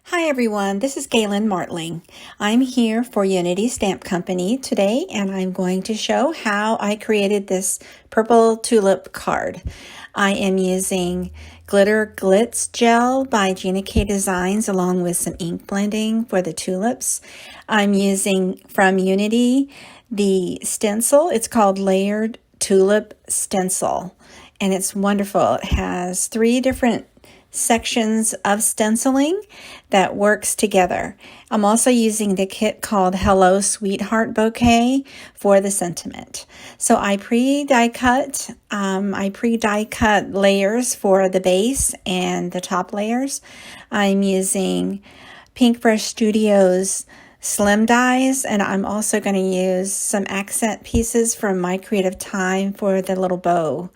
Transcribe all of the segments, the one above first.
Hi everyone, this is Galen Martling. I'm here for Unity Stamp Company today and I'm going to show how I created this purple tulip card. I am using glitter glitz gel by Gina Designs along with some ink blending for the tulips. I'm using from Unity the stencil. It's called Layered Tulip Stencil and it's wonderful. It has 3 different sections of stenciling that works together. I'm also using the kit called Hello Sweetheart Bouquet for the sentiment. So I pre-die cut layers for the base and the top layers. I'm using Pink Brush Studios slim dies, and I'm also going to use some accent pieces from My Creative Time for the little bow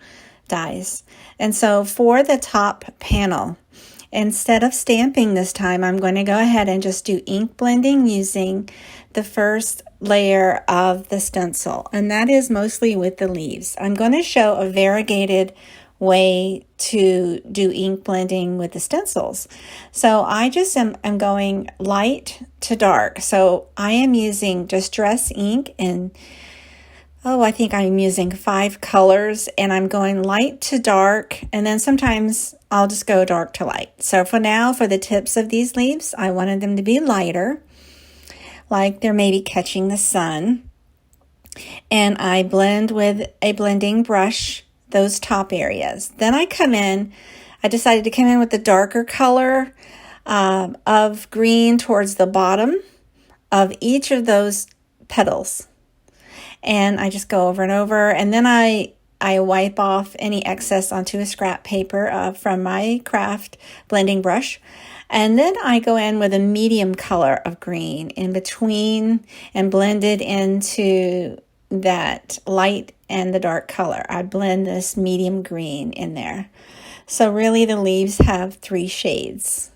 dies. And so for the top panel, instead of stamping this time, I'm going to go ahead and just do ink blending using the first layer of the stencil, and that is mostly with the leaves. I'm going to show a variegated way to do ink blending with the stencils. So I just am going light to dark. So I am using Distress ink and I think I'm using 5 colors, and I'm going light to dark, and then sometimes I'll just go dark to light. So for now, for the tips of these leaves, I wanted them to be lighter, like they're maybe catching the sun. And I blend with a blending brush those top areas. Then I decided to come in with the darker color of green towards the bottom of each of those petals. And I just go over and over, and then I wipe off any excess onto a scrap paper from my craft blending brush. And then I go in with a medium color of green in between and blend it into that light and the dark color. I blend this medium green in there. So really the leaves have 3 shades.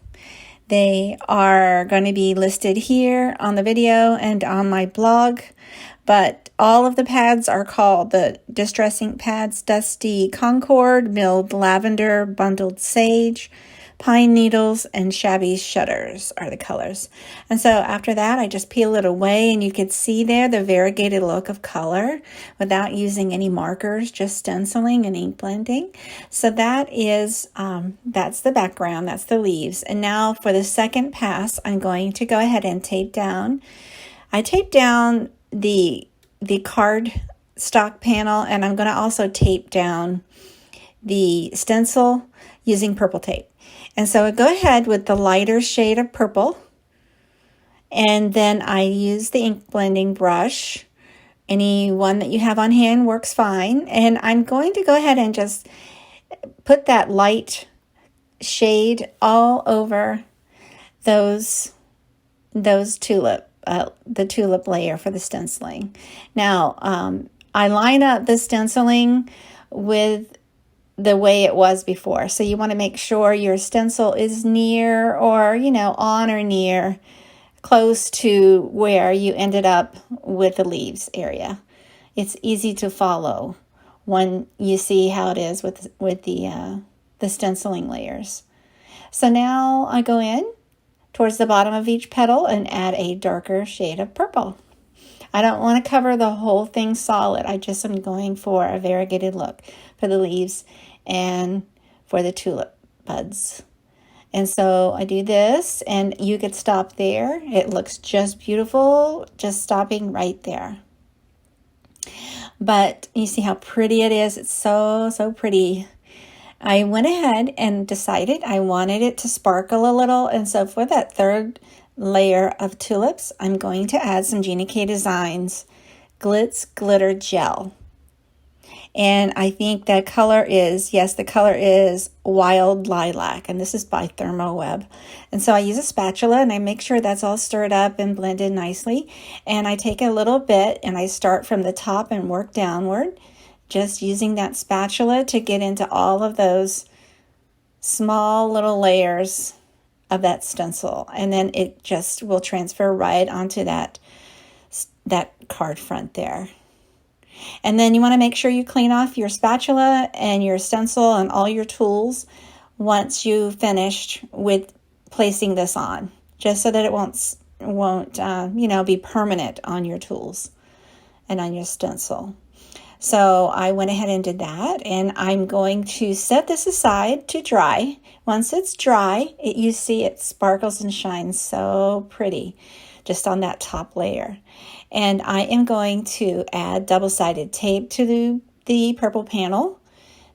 They are going to be listed here on the video and on my blog, but all of the pads are called the Distress Ink pads: Dusty Concord, Milled Lavender, Bundled Sage, Pine Needles, and Shabby Shutters are the colors. And so after that, I just peel it away, and you can see there the variegated look of color without using any markers, just stenciling and ink blending. So that is, that's the background, that's the leaves. And now for the second pass, I'm going to go ahead and tape down. I tape down the card stock panel, and I'm going to also tape down the stencil using purple tape. And so I go ahead with the lighter shade of purple, and then I use the ink blending brush. Any one that you have on hand works fine. And I'm going to go ahead and just put that light shade all over those tulip. The tulip layer for the stenciling. Now, I line up the stenciling with the way it was before. So you want to make sure your stencil is near, or, on or near, close to where you ended up with the leaves area. It's easy to follow when you see how it is with the stenciling layers. So now I go in towards the bottom of each petal and add a darker shade of purple. I don't want to cover the whole thing solid. I just am going for a variegated look for the leaves and for the tulip buds. And so I do this, and you could stop there. It looks just beautiful, just stopping right there. But you see how pretty it is. It's so pretty. I went ahead and decided I wanted it to sparkle a little, and so for that third layer of tulips, I'm going to add some Gina Designs Glitz Glitter Gel. And I think the color is Wild Lilac, and this is by Thermoweb. And so I use a spatula, and I make sure that's all stirred up and blended nicely. And I take a little bit, and I start from the top and work downward, just using that spatula to get into all of those small little layers of that stencil. And then it just will transfer right onto that card front there. And then you want to make sure you clean off your spatula and your stencil and all your tools once you've finished with placing this on. just so that it won't be permanent on your tools and on your stencil. So I went ahead and did that, and I'm going to set this aside to dry. Once it's dry, you see it sparkles and shines so pretty just on that top layer. And I am going to add double-sided tape to the purple panel.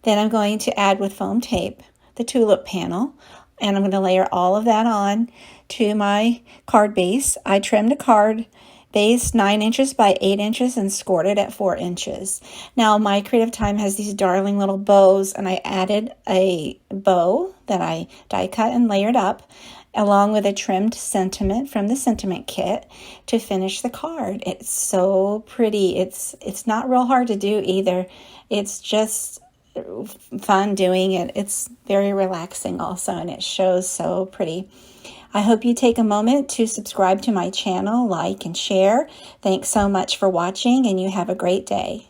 Then I'm going to add with foam tape the tulip panel, and I'm going to layer all of that on to my card base. I trimmed a card base 9 inches by 8 inches and scored it at 4 inches. Now my Creative Time has these darling little bows, and I added a bow that I die cut and layered up along with a trimmed sentiment from the sentiment kit to finish the card. It's so pretty. It's not real hard to do either. It's just fun doing it. It's very relaxing also, and it shows so pretty. I hope you take a moment to subscribe to my channel, like and share. Thanks so much for watching, and you have a great day.